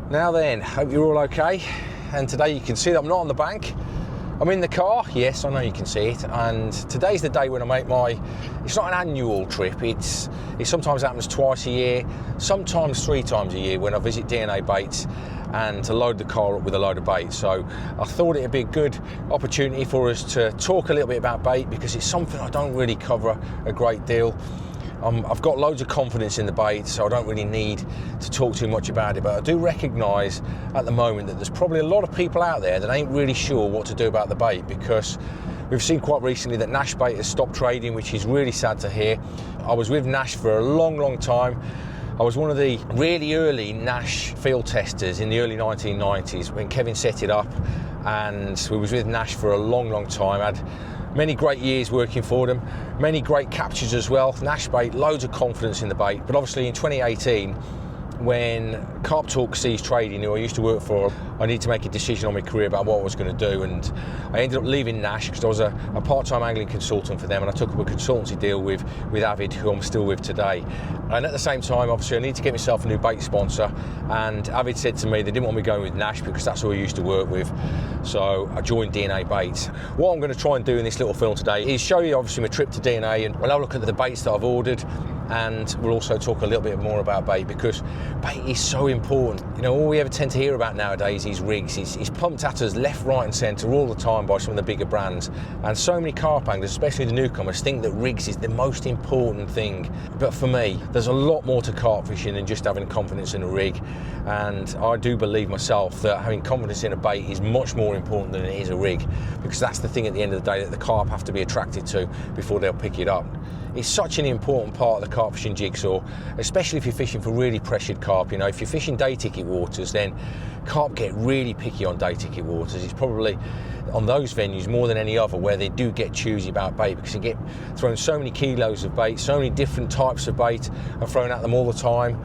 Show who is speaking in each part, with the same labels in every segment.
Speaker 1: Now then, hope you're all okay. And today you can see that I'm not on the bank. I'm in the car, yes, I know you can see it. And today's the day when I make it's not an annual trip, it sometimes happens twice a year, sometimes 3 times a year when I visit DNA Baits and to load the car up with a load of bait. So I thought it'd be a good opportunity for us to talk a little bit about bait because it's something I don't really cover a great deal. I've got loads of confidence in the bait, so I don't really need to talk too much about it, but I do recognise at the moment that there's probably a lot of people out there that ain't really sure what to do about the bait, because we've seen quite recently that Nashbait has stopped trading, which is really sad to hear. I was with Nash for a long time. I was one of the really early Nash field testers in the early 1990s when Kevin set it up, and we was with Nash for a long time. Had many great years working for them, many great captures as well. Nashbait, loads of confidence in the bait, but obviously in 2018, when Carp ceased trading, who I used to work for, I needed to make a decision on my career about what I was going to do, and I ended up leaving Nash because I was a part-time angling consultant for them, and I took up a consultancy deal with Avid, who I'm still with today. And at the same time, obviously, I needed to get myself a new bait sponsor, and Avid said to me they didn't want me going with Nash because that's who I used to work with. So I joined DNA Baits. What I'm going to try and do in this little film today is show you obviously my trip to DNA, and we'll have a look at the baits that I've ordered, and we'll also talk a little bit more about bait because bait is so important. You know, all we ever tend to hear about nowadays is rigs. It's pumped at us left, right and centre all the time by some of the bigger brands, and so many carp anglers, especially the newcomers, think that rigs is the most important thing. But for me, there's a lot more to carp fishing than just having confidence in a rig, and I do believe myself that having confidence in a bait is much more important than it is a rig, because that's the thing at the end of the day that the carp have to be attracted to before they'll pick it up. It's such an important part of the carp fishing jigsaw, especially if you're fishing for really pressured carp. You know, if you're fishing day ticket waters, then carp get really picky on day ticket waters. It's probably on those venues more than any other where they do get choosy about bait, because you get thrown so many kilos of bait, so many different types of bait are thrown at them all the time.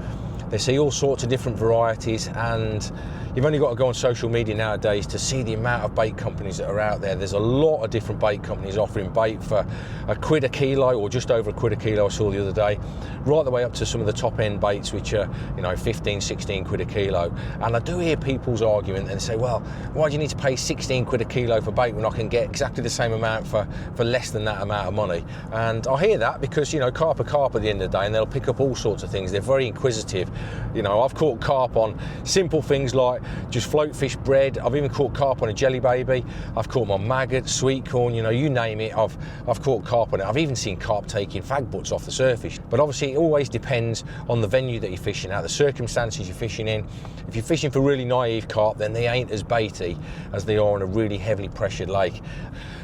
Speaker 1: They see all sorts of different varieties, and you've only got to go on social media nowadays to see the amount of bait companies that are out there. There's a lot of different bait companies offering bait for £1 a kilo or just over £1 a kilo I saw the other day, right the way up to some of the top end baits which are, you know, 15, 16 quid a kilo. And I do hear people's argument and say, well, why do you need to pay 16 quid a kilo for bait when I can get exactly the same amount for less than that amount of money? And I hear that because, you know, carp are carp at the end of the day, and they'll pick up all sorts of things. They're very inquisitive. You know, I've caught carp on simple things like just float fish bread. I've even caught carp on a jelly baby. I've caught them on maggots, sweet corn, you know, you name it. I've caught carp on it. I've even seen carp taking fag butts off the surface. But obviously it always depends on the venue that you're fishing at, the circumstances you're fishing in. If you're fishing for really naive carp, then they ain't as baity as they are on a really heavily pressured lake.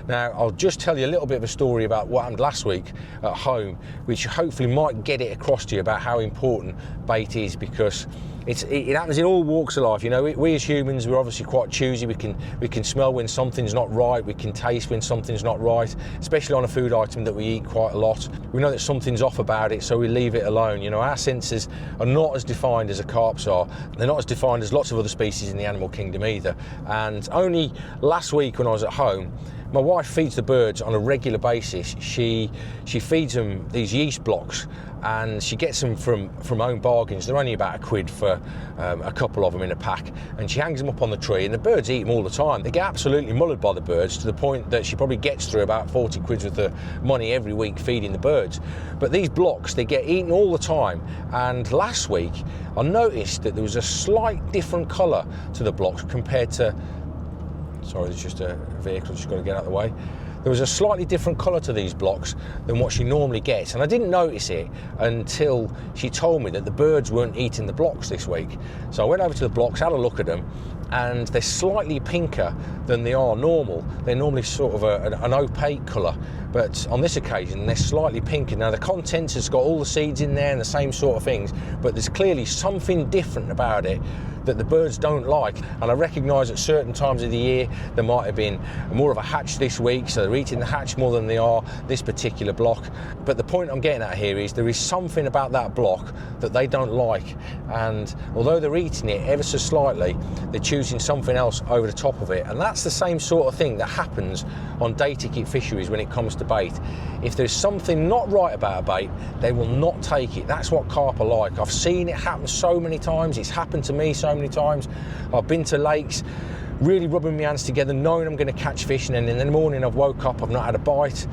Speaker 1: Now, I'll just tell you a little bit of a story about what happened last week at home, which hopefully might get it across to you about how important bait is, because it happens in all walks of life. You know, we as humans, we're obviously quite choosy. We can smell when something's not right. We can taste when something's not right, especially on a food item that we eat quite a lot. We know that something's off about it, so we leave it alone. You know, our senses are not as defined as a carp's are. They're not as defined as lots of other species in the animal kingdom either. And only last week when I was at home, my wife feeds the birds on a regular basis. She feeds them these yeast blocks, and she gets them from Home Bargains. They're only about £1 for a couple of them in a pack, and she hangs them up on the tree, and the birds eat them all the time. They get absolutely mullered by the birds to the point that she probably gets through about 40 quid worth of money every week feeding the birds. But these blocks, they get eaten all the time, and last week I noticed that there was a slight different colour to the blocks compared to... Sorry, there's just a vehicle, just got to get out of the way. There was a slightly different colour to these blocks than what she normally gets, and I didn't notice it until she told me that the birds weren't eating the blocks this week. So I went over to the blocks, had a look at them, and they're slightly pinker than they are normal. They're normally sort of an opaque colour, but on this occasion they're slightly pinker. Now the contents has got all the seeds in there and the same sort of things, but there's clearly something different about it that the birds don't like, and I recognise at certain times of the year there might have been more of a hatch this week, so they're eating the hatch more than they are this particular block. But the point I'm getting at here is there is something about that block that they don't like, and although they're eating it ever so slightly, they're choosing something else over the top of it. And that's the same sort of thing that happens on day ticket fisheries when it comes to bait. If there's something not right about a bait, they will not take it. That's what carp are like. I've seen it happen so many times. It's happened to me so many times. I've been to lakes really rubbing my hands together, knowing I'm going to catch fish, and then in the morning I've woke up, I've not had a bite.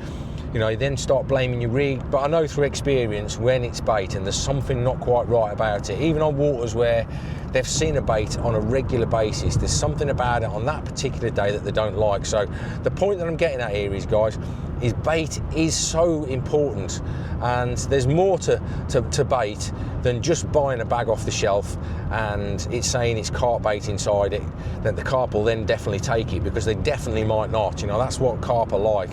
Speaker 1: You know, you then start blaming your rig. But I know through experience when it's bait and there's something not quite right about it, even on waters where they've seen a bait on a regular basis, there's something about it on that particular day that they don't like. So the point that I'm getting at here is, guys, is bait is so important, and there's more to bait than just buying a bag off the shelf and it's saying it's carp bait inside it. That the carp will then definitely take it, because they definitely might not. You know, that's what carp are like.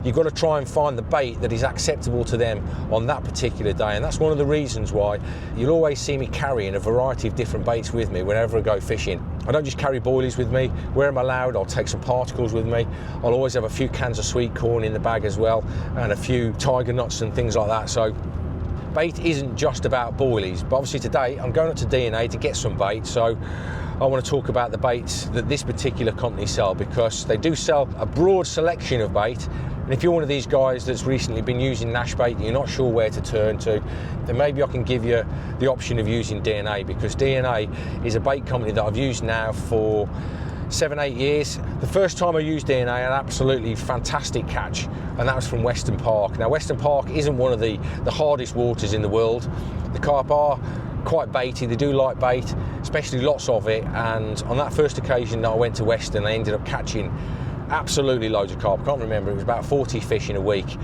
Speaker 1: You've got to try and find the bait that is acceptable to them on that particular day, and that's one of the reasons why you'll always see me carrying a variety of different baits with me whenever I go fishing. I don't just carry boilies with me. Where I'm allowed, I'll take some particles with me. I'll always have a few cans of sweet corn in the bag as well, and a few tiger nuts and things like that. So bait isn't just about boilies, but obviously today I'm going up to DNA to get some bait, so I want to talk about the baits that this particular company sell, because they do sell a broad selection of bait. And if you're one of these guys that's recently been using Nashbait and you're not sure where to turn to, then maybe I can give you the option of using DNA, because DNA is a bait company that I've used now for 7-8 years. The first time I used DNA, I had an absolutely fantastic catch, and that was from Western Park. Now, Western Park isn't one of the hardest waters in the world. The carp are quite baity, they do like bait, especially lots of it, and on that first occasion that I went to Western, I ended up catching absolutely loads of carp. I can't remember, it was about 40 fish in a week,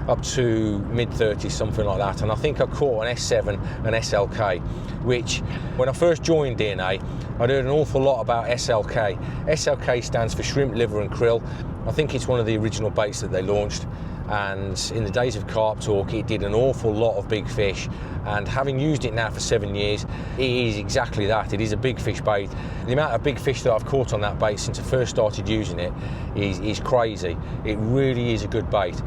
Speaker 1: up to mid-30s, something like that, and I think I caught an S7 and SLK, which when I first joined DNA, I'd heard an awful lot about SLK. SLK stands for shrimp, liver and krill. I think it's one of the original baits that they launched, and in the days of Carp Talk it did an awful lot of big fish, and having used it now for 7 years, it is exactly that. It is a big fish bait. The amount of big fish that I've caught on that bait since I first started using it is crazy. It really is a good bait,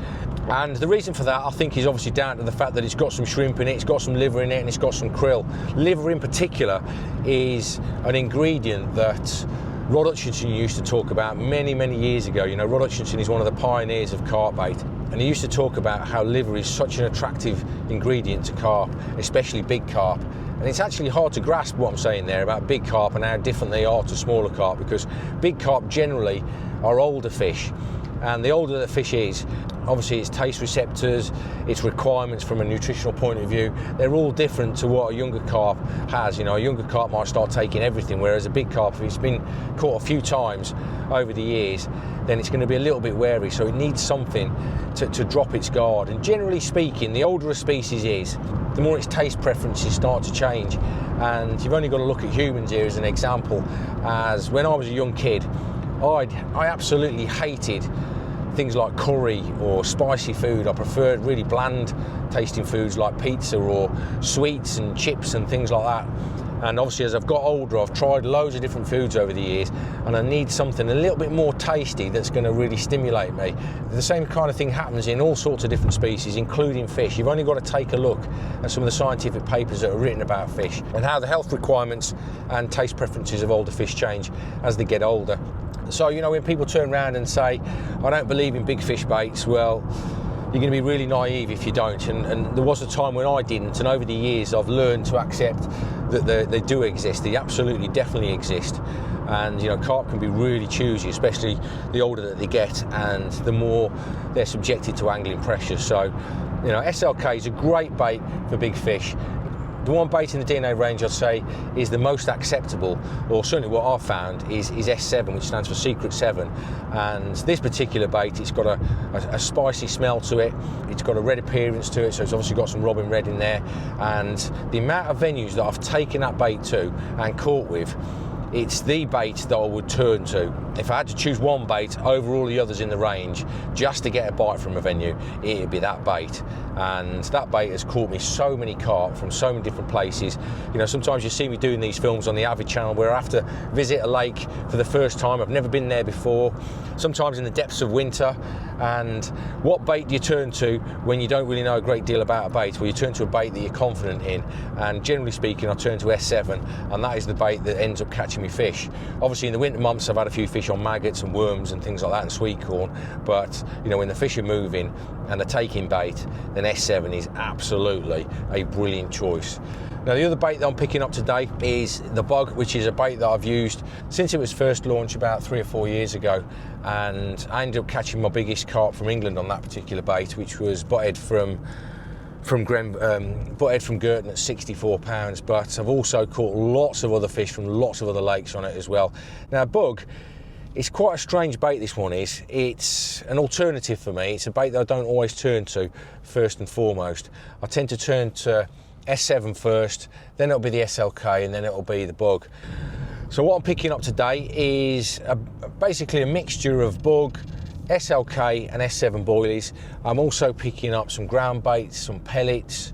Speaker 1: and the reason for that I think is obviously down to the fact that it's got some shrimp in it, it's got some liver in it, and it's got some krill. Liver in particular is an ingredient that Rod Hutchinson used to talk about many years ago. You know, Rod Hutchinson is one of the pioneers of carp bait, and he used to talk about how liver is such an attractive ingredient to carp, especially big carp. And it's actually hard to grasp what I'm saying there about big carp and how different they are to smaller carp, because big carp generally are older fish, and the older the fish is, obviously its taste receptors, its requirements from a nutritional point of view, they're all different to what a younger carp has. You know, a younger carp might start taking everything, whereas a big carp, if it's been caught a few times over the years, then it's going to be a little bit wary, so it needs something to drop its guard. And generally speaking, the older a species is, the more its taste preferences start to change. And you've only got to look at humans here as an example, as when I was a young kid, I absolutely hated things like curry or spicy food. I preferred really bland tasting foods like pizza or sweets and chips and things like that. And obviously as I've got older, I've tried loads of different foods over the years, and I need something a little bit more tasty that's going to really stimulate me. The same kind of thing happens in all sorts of different species, including fish. You've only got to take a look at some of the scientific papers that are written about fish and how the health requirements and taste preferences of older fish change as they get older. So, you know, when people turn around and say, I don't believe in big fish baits, well, you're going to be really naive if you don't. And there was a time when I didn't, and over the years I've learned to accept that they do exist. They absolutely, definitely exist. And, you know, carp can be really choosy, especially the older that they get and the more they're subjected to angling pressure. So, you know, SLK is a great bait for big fish. The one bait in the DNA range I'd say is the most acceptable, or certainly what I've found, is S7, which stands for Secret 7. And this particular bait, it's got a spicy smell to it, it's got a red appearance to it, so it's obviously got some robin red in there. And the amount of venues that I've taken that bait to and caught with, it's the bait that I would turn to. If I had to choose one bait over all the others in the range just to get a bite from a venue, it'd be that bait. And that bait has caught me so many carp from so many different places. You know, sometimes you see me doing these films on the Avid channel where I have to visit a lake for the first time. I've never been there before. Sometimes in the depths of winter, And what bait do you turn to when you don't really know a great deal about a bait? Well, you turn to a bait that you're confident in, and generally speaking I turn to S7, and that is the bait that ends up catching me fish. Obviously in the winter months I've had a few fish on maggots and worms and things like that and sweet corn, but you know, when the fish are moving and they're taking bait, then S7 is absolutely a brilliant choice. Now the other bait that I'm picking up today is the bug, which is a bait that I've used since it was first launched about 3 or 4 years ago, and I ended up catching my biggest carp from England on that particular bait, which was butthead from Girton at 64 pounds, but I've also caught lots of other fish from lots of other lakes on it as well. Now bug, it's quite a strange bait, this one is. It's an alternative for me. It's a bait that I don't always turn to first and foremost. I tend to turn to S7 first, then it'll be the SLK, and then it'll be the bug. So what I'm picking up today is basically a mixture of bug, SLK and S7 boilies. I'm also picking up some ground baits, some pellets,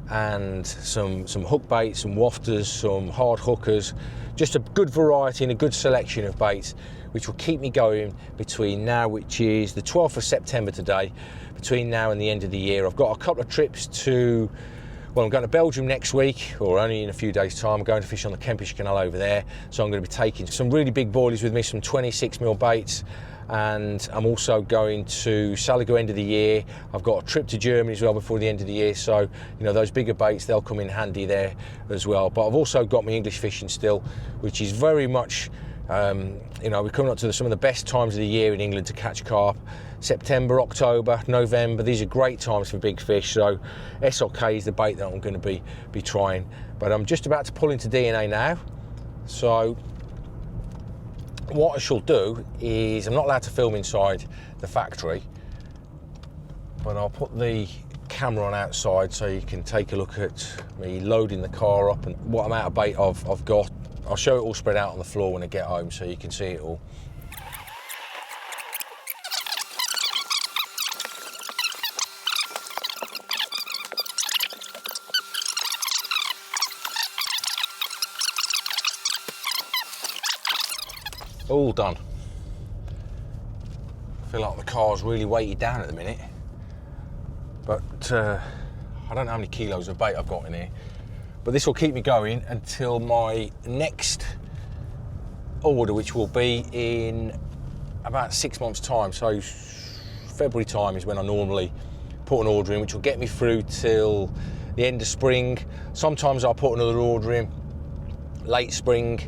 Speaker 1: and some hook baits, some wafters, some hard hookers. Just a good variety and a good selection of baits, which will keep me going between now, which is the 12th of September today, between now and the end of the year. I've got a couple of trips to, well, I'm going to Belgium next week, or only in a few days' time. I'm going to fish on the Kempish Canal over there, so I'm going to be taking some really big boilies with me, some 26mm baits, and I'm also going to Saligo end of the year. I've got a trip to Germany as well before the end of the year, so you know, those bigger baits, they'll come in handy there as well. But I've also got my English fishing still, which is very much, you know, we're coming up to some of the best times of the year in England to catch carp. September, October, November, these are great times for big fish, so SLK is the bait that I'm going to be trying. But I'm just about to pull into DNA now, so what I shall do is, I'm not allowed to film inside the factory, but I'll put the camera on outside so you can take a look at me loading the car up and what amount of bait I've got. I'll show it all spread out on the floor when I get home so you can see it all. All done. I feel like the car's really weighted down at the minute, but I don't know how many kilos of bait I've got in here, but this will keep me going until my next order, which will be in about 6 months' time. So February time is when I normally put an order in, which will get me through till the end of spring. Sometimes I'll put another order in late spring.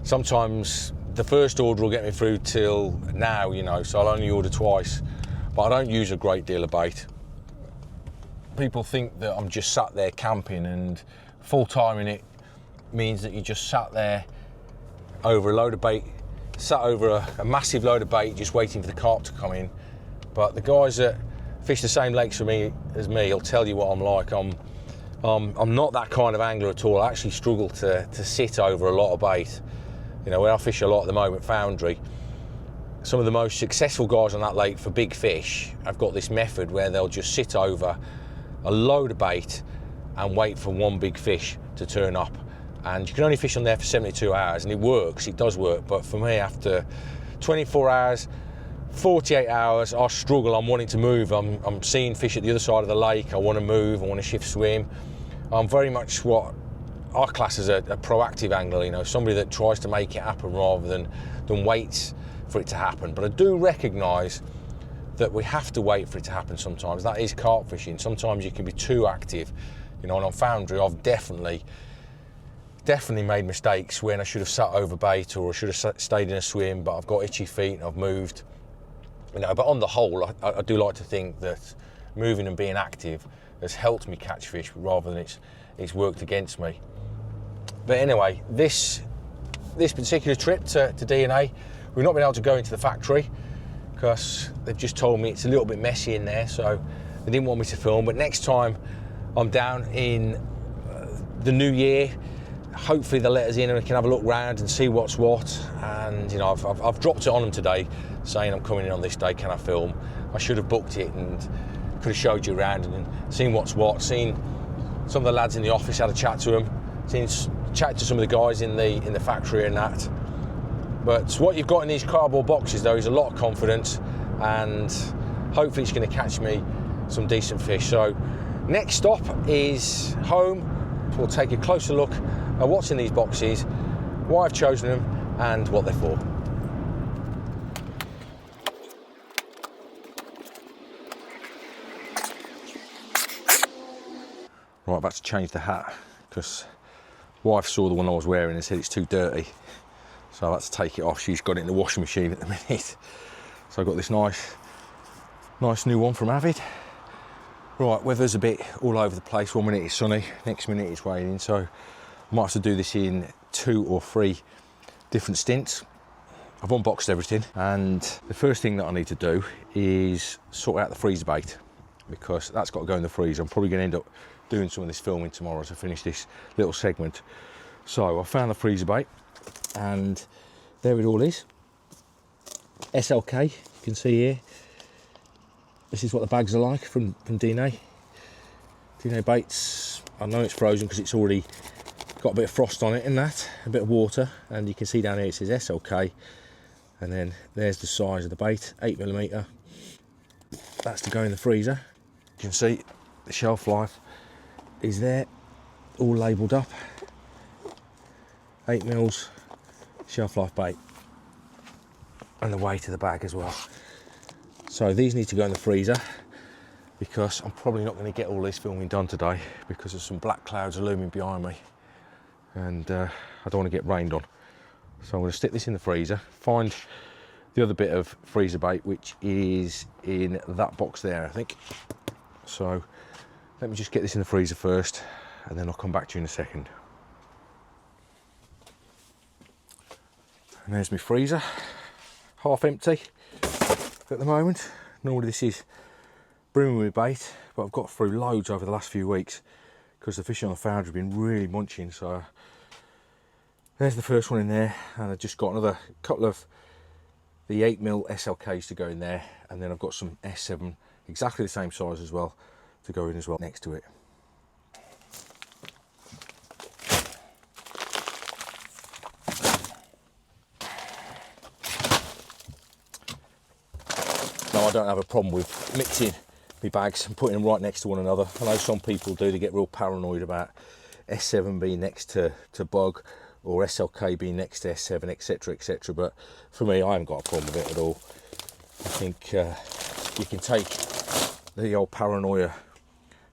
Speaker 1: Sometimes the first order will get me through till now, you know, so I'll only order twice, but I don't use a great deal of bait. People think that I'm just sat there camping, and full time in it means that you just sat there over a load of bait, sat over a massive load of bait just waiting for the carp to come in. But the guys that fish the same lakes as me will tell you what I'm like. I'm not that kind of angler at all. I actually struggle to sit over a lot of bait. You know, when I fish a lot at the moment, Foundry, some of the most successful guys on that lake for big fish have got this method where they'll just sit over a load of bait and wait for one big fish to turn up. And you can only fish on there for 72 hours, and it works, it does work. But for me, after 24 hours, 48 hours, I struggle. I'm wanting to move. I'm seeing fish at the other side of the lake. I want to move, I want to shift swim. I'm very much what I class as a proactive angler, you know, somebody that tries to make it happen rather than waits for it to happen. But I do recognise that we have to wait for it to happen sometimes. That is carp fishing. Sometimes you can be too active, you know, and on Foundry I've definitely made mistakes when I should have sat over bait, or I should have stayed in a swim, but I've got itchy feet and I've moved, you know. But on the whole, I do like to think that moving and being active has helped me catch fish rather than it's worked against me. But anyway, this particular trip to DNA, we've not been able to go into the factory because they've just told me it's a little bit messy in there, so they didn't want me to film. But next time I'm down in the new year, hopefully they'll let us in and we can have a look round and see what's what. And you know, I've dropped it on them today saying I'm coming in on this day, can I film? I should have booked it and could have showed you around and seen what's what, seen some of the lads in the office, had a chat to them, chat to some of the guys in the factory and that. But what you've got in these cardboard boxes though is a lot of confidence, and hopefully it's going to catch me some decent fish. So next stop is home. We'll take a closer look at what's in these boxes, why I've chosen them and what they're for. Right, I've had to change the hat because wife saw the one I was wearing and said it's too dirty. So I've had to take it off. She's got it in the washing machine at the minute. So I've got this nice new one from Avid. Right, weather's a bit all over the place. 1 minute it's sunny, next minute it's raining. So I might have to do this in 2 or 3 different stints. I've unboxed everything, and the first thing that I need to do is sort out the freezer bait, because that's got to go in the freezer. I'm probably going to end up doing some of this filming tomorrow to finish this little segment. So I found the freezer bait, and there it all is. SLK, you can see here. This is what the bags are like from DNA. DNA baits, I know it's frozen because it's already got a bit of frost on it and that, a bit of water, and you can see down here it says SLK, and then there's the size of the bait, 8mm. That's to go in the freezer. You can see the shelf life is there, all labelled up. 8mm shelf life bait, and the weight of the bag as well. So these need to go in the freezer, because I'm probably not going to get all this filming done today because there's some black clouds looming behind me, and I don't want to get rained on. So I'm going to stick this in the freezer, find the other bit of freezer bait, which is in that box there, I think. So let me just get this in the freezer first, and then I'll come back to you in a second. And there's my freezer, half empty at the moment. Normally this is brimming with bait, but I've got through loads over the last few weeks because the fishing on the foundry have been really munching. So there's the first one in there, and I've just got another couple of the 8mm SLKs to go in there, and then I've got some S7 exactly the same size as well to go in as well next to it. I don't have a problem with mixing my bags and putting them right next to one another. I know some people do, they get real paranoid about S7 being next to bug or SLK being next to S7, etc, etc, but for me, I haven't got a problem with it at all. I think you can take the old paranoia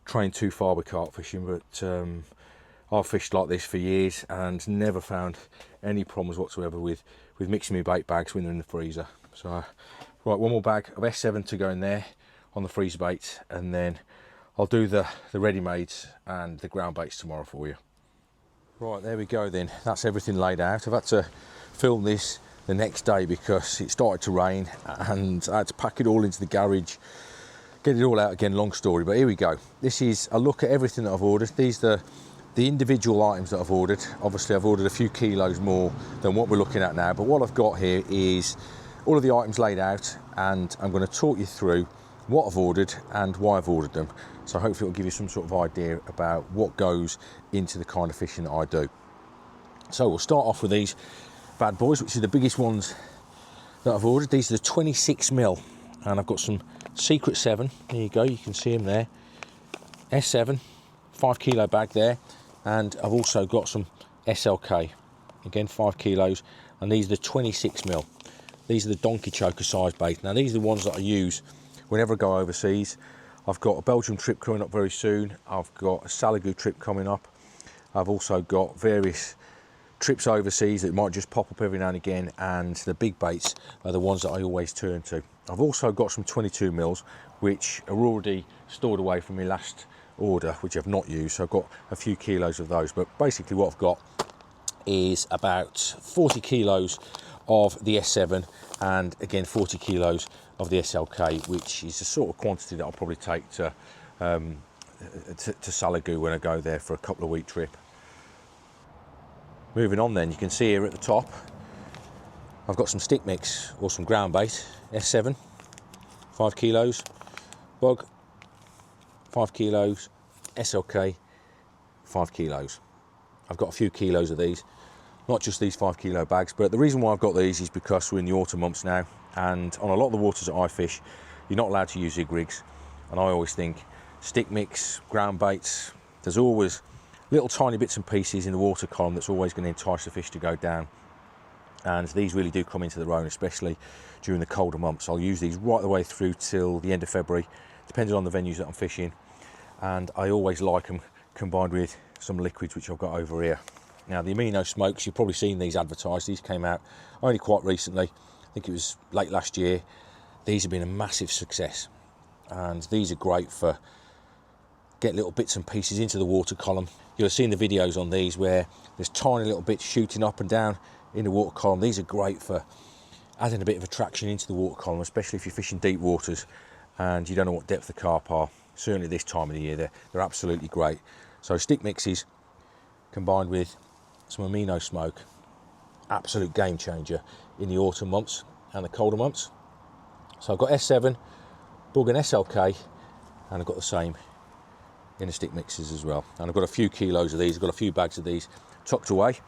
Speaker 1: train too far with carp fishing, but I've fished like this for years and never found any problems whatsoever with mixing my bait bags when they're in the freezer. So right, one more bag of S7 to go in there on the freezer baits, and then I'll do the ready-mades and the ground baits tomorrow for you. Right, there we go then. That's everything laid out. I've had to film this the next day because it started to rain and I had to pack it all into the garage, get it all out again, long story, but here we go. This is a look at everything that I've ordered. These are the individual items that I've ordered. Obviously I've ordered a few kilos more than what we're looking at now, but what I've got here is all of the items laid out, and I'm going to talk you through what I've ordered and why I've ordered them. So hopefully it'll give you some sort of idea about what goes into the kind of fishing that I do. So we'll start off with these bad boys, which are the biggest ones that I've ordered. These are the 26mm, and I've got some Secret 7. There you go, you can see them there. S7, 5 kilo bag there, and I've also got some SLK, again 5 kilos, and these are the 26mm. These are the donkey choker size bait. Now these are the ones that I use whenever I go overseas. I've got a Belgium trip coming up very soon. I've got a Salagoo trip coming up. I've also got various trips overseas that might just pop up every now and again, and the big baits are the ones that I always turn to. I've also got some 22mm, which are already stored away from my last order, which I've not used, so I've got a few kilos of those. But basically what I've got is about 40 kilos of the S7, and again 40 kilos of the SLK, which is the sort of quantity that I'll probably take to Salagoo when I go there for a couple of week trip. Moving on then, you can see here at the top I've got some stick mix or some ground bait. S7, 5 kilos, bug, 5 kilos, SLK, 5 kilos. I've got a few kilos of these, not just these 5 kilo bags, but the reason why I've got these is because we're in the autumn months now, and on a lot of the waters that I fish, you're not allowed to use zig rigs. And I always think stick mix, ground baits, there's always little tiny bits and pieces in the water column that's always going to entice the fish to go down. And these really do come into their own, especially during the colder months. I'll use these right the way through till the end of February, depending on the venues that I'm fishing. And I always like them combined with some liquids, which I've got over here. Now, the Amino Smokes, you've probably seen these advertised. These came out only quite recently. I think it was late last year. These have been a massive success. And these are great for get little bits and pieces into the water column. You'll have seen the videos on these where there's tiny little bits shooting up and down in the water column. These are great for adding a bit of attraction into the water column, especially if you're fishing deep waters and you don't know what depth the carp are. Certainly this time of the year, they're absolutely great. So stick mixes combined with some Amino Smoke, absolute game changer in the autumn months and the colder months. So I've got S7, Bug and SLK, and I've got the same in the stick mixes as well. And I've got a few kilos of these, I've got a few bags of these tucked away.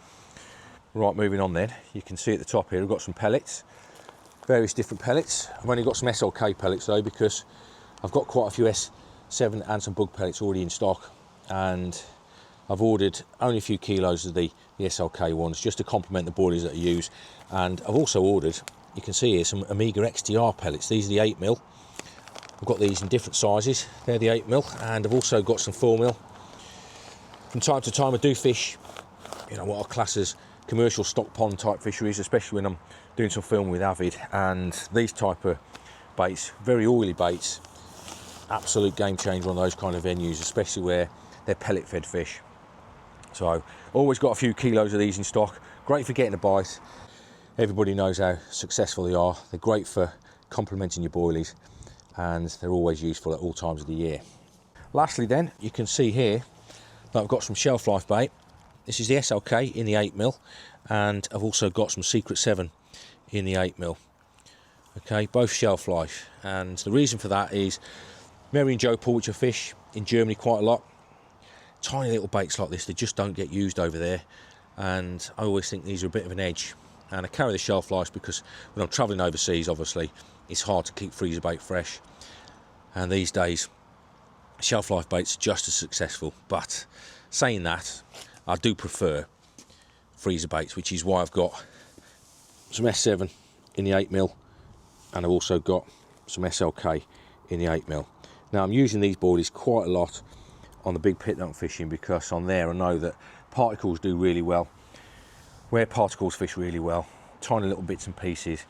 Speaker 1: Right, moving on then, you can see at the top here, I've got some pellets, various different pellets. I've only got some SLK pellets though, because I've got quite a few S7 and some bug pellets already in stock, and I've ordered only a few kilos of the SLK ones just to complement the boilies that I use. And I've also ordered, you can see here, some Omega XTR pellets. These are the 8mm. I've got these in different sizes. They're the 8mm, and I've also got some 4mm. From time to time I do fish, you know, what are classed as commercial stock pond type fisheries, especially when I'm doing some filming with Avid, and these type of baits, very oily baits, absolute game changer on those kind of venues, especially where they're pellet fed fish. So always got a few kilos of these in stock. Great for getting a bite. Everybody knows how successful they are. They're great for complementing your boilies, and they're always useful at all times of the year. Lastly then, you can see here that I've got some shelf life bait. This is the SLK in the 8mm, and I've also got some Secret 7 in the 8mm. Okay, both shelf life, and the reason for that is Mary and Joe Pool, which I fish in Germany quite a lot, tiny little baits like this, they just don't get used over there, and I always think these are a bit of an edge. And I carry the shelf life because when I'm travelling overseas, obviously it's hard to keep freezer bait fresh, and these days shelf life baits are just as successful. But saying that, I do prefer freezer baits, which is why I've got some S7 in the 8mm, and I've also got some SLK in the 8mm. Now I'm using these boilies quite a lot on the big pit that I'm fishing, because on there I know that particles do really well. Where particles fish really well, tiny little bits and pieces,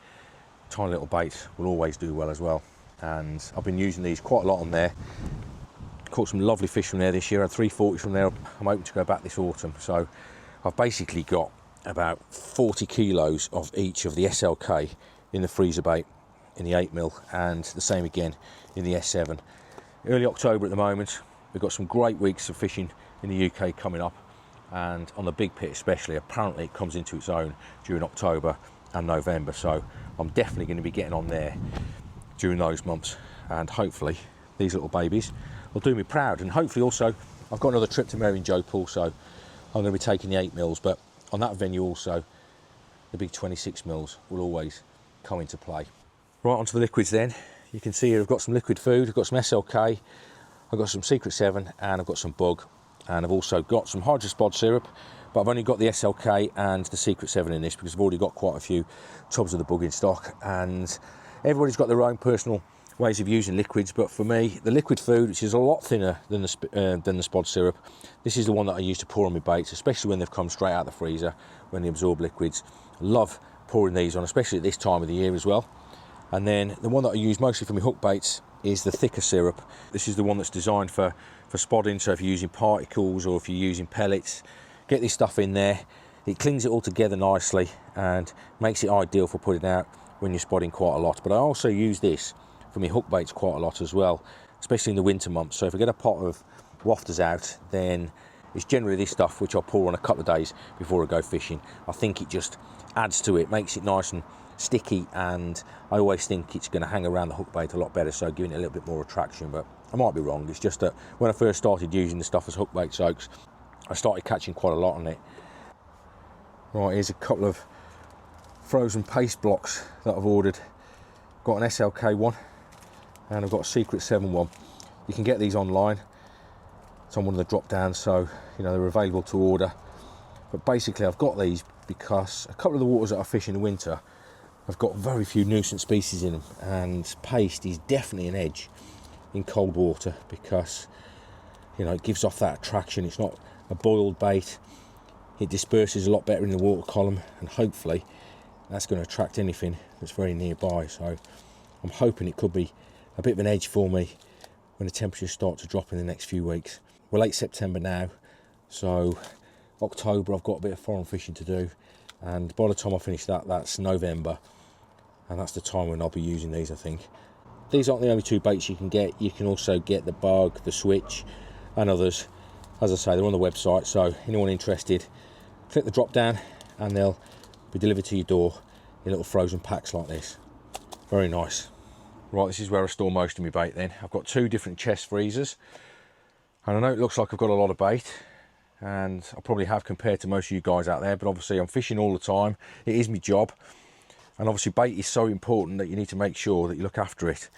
Speaker 1: tiny little baits will always do well as well. And I've been using these quite a lot on there. Caught some lovely fish from there this year. I had 340s from there. I'm hoping to go back this autumn. So I've basically got about 40 kilos of each of the SLK in the freezer bait in the 8mm, and the same again in the S7. Early October at the moment. We've got some great weeks of fishing in the UK coming up, and on the big pit especially, apparently it comes into its own during October and November, so I'm definitely going to be getting on there during those months, and hopefully these little babies will do me proud. And hopefully also I've got another trip to Mary and Joe Pool, so I'm going to be taking the 8mm, but on that venue also the big 26mm will always come into play. Right, onto the liquids then. You can see here I've got some liquid food, I've got some SLK, I've got some Secret 7, and I've got some bug, and I've also got some Spod Syrup, but I've only got the SLK and the Secret 7 in this because I've already got quite a few tubs of the bug in stock, and everybody's got their own personal ways of using liquids, but for me, the liquid food, which is a lot thinner than the Spod Syrup, this is the one that I use to pour on my baits, especially when they've come straight out of the freezer, when they absorb liquids. I love pouring these on, especially at this time of the year as well. And then the one that I use mostly for my hook baits is the thicker syrup. This is the one that's designed for spodding, so if you're using particles or if you're using pellets, get this stuff in there. It cleans it all together nicely and makes it ideal for putting out when you're spodding quite a lot. But I also use this for my hook baits quite a lot as well, especially in the winter months. So if I get a pot of wafters out, then it's generally this stuff which I'll pour on a couple of days before I go fishing. I think it just adds to it, makes it nice and sticky, and I always think it's going to hang around the hook bait a lot better, so giving it a little bit more attraction. But I might be wrong. It's just that when I first started using the stuff as hook bait soaks, I started catching quite a lot on it. Right, here's a couple of frozen paste blocks that I've ordered. Got an SLK one and I've got a Secret 7 You can get these online. It's on one of the drop downs, so you know they're available to order. But basically I've got these because a couple of the waters that I fish in the winter have got very few nuisance species in them, and paste is definitely an edge in cold water because you know it gives off that attraction. It's not a boiled bait, it disperses a lot better in the water column, and hopefully that's going to attract anything that's very nearby. So I'm hoping it could be a bit of an edge for me when the temperatures start to drop in the next few weeks. We're late September now, so October I've got a bit of foreign fishing to do, and by the time I finish that, that's November, and that's the time when I'll be using these, I think. These aren't the only 2 baits you can get. You can also get the bug, the switch, and others. As I say, they're on the website, so anyone interested, click the drop down and they'll be delivered to your door in little frozen packs like this. Very nice. Right, this is where I store most of my bait then. I've got 2 different chest freezers, and I know it looks like I've got a lot of bait, and I probably have compared to most of you guys out there, but obviously I'm fishing all the time. It is my job, and obviously bait is so important that you need to make sure that you look after it.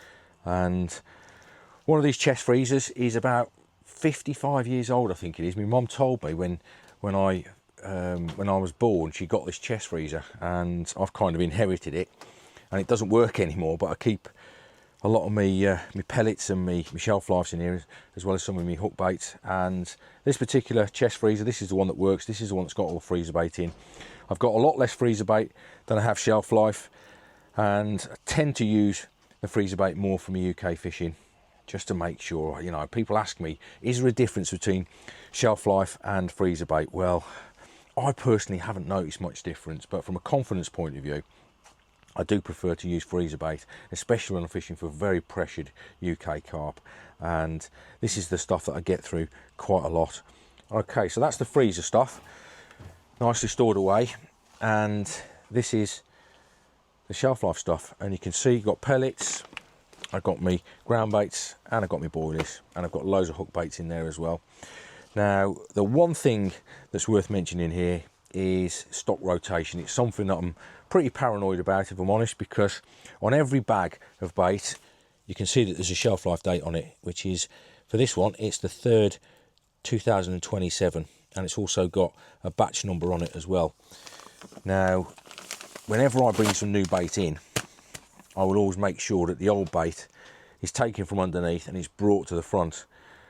Speaker 1: And one of these chest freezers is about 55 years old, I think it is. My mum told me when I was born, she got this chest freezer, and I've kind of inherited it, and it doesn't work anymore, but I keep a lot of my pellets and my shelf lives in here, as well as some of my hook baits. And this particular chest freezer, this is the one that works. This is the one that's got all the freezer bait in. I've got a lot less freezer bait than I have shelf life, and I tend to use the freezer bait more for my UK fishing, just to make sure. You know, people ask me, is there a difference between shelf life and freezer bait? Well, I personally haven't noticed much difference, but from a confidence point of view, I do prefer to use freezer bait, especially when I'm fishing for very pressured UK carp, and this is the stuff that I get through quite a lot. Okay, so that's the freezer stuff, nicely stored away, and this is the shelf life stuff. And you can see you've got pellets, I've got me ground baits, and I've got my boilies, and I've got loads of hook baits in there as well. Now, the one thing that's worth mentioning here is stock rotation. It's something that I'm pretty paranoid about, if I'm honest, because on every bag of bait you can see that there's a shelf life date on it, which is, for this one, it's the 3rd 2027, and it's also got a batch number on it as well. Now, whenever I bring some new bait in, I will always make sure that the old bait is taken from underneath and is brought to the front.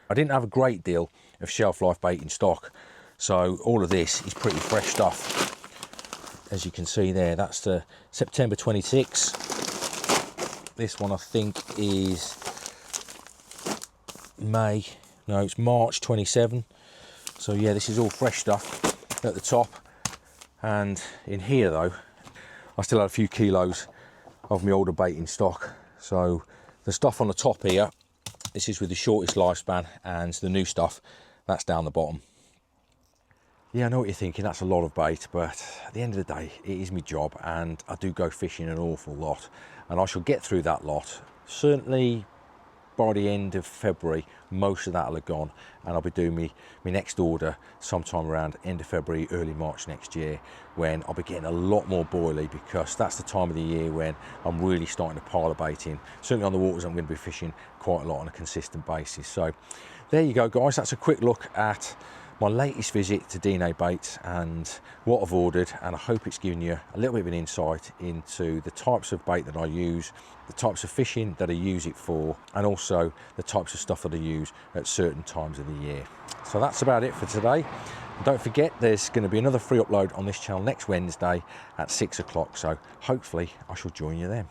Speaker 1: I didn't have a great deal of shelf life bait in stock, so all of this is pretty fresh stuff. As you can see there, that's the September 26. This one I think is it's March 27. So yeah, this is all fresh stuff at the top. And in here though, I still had a few kilos of my older bait in stock. So the stuff on the top here, this is with the shortest lifespan, and the new stuff, that's down the bottom. Yeah, I know what you're thinking, that's a lot of bait, but at the end of the day, it is my job, and I do go fishing an awful lot, and I shall get through that lot. Certainly by the end of February, most of that will have gone, and I'll be doing my next order sometime around end of February, early March next year, when I'll be getting a lot more boilie, because that's the time of the year when I'm really starting to pile a bait in. Certainly on the waters I'm going to be fishing quite a lot on a consistent basis. So there you go, guys, that's a quick look at my latest visit to DNA Baits and what I've ordered, and I hope it's given you a little bit of an insight into the types of bait that I use, the types of fishing that I use it for, and also the types of stuff that I use at certain times of the year. So that's about it for today. And don't forget, there's going to be another free upload on this channel next Wednesday at 6 o'clock, so hopefully I shall join you then.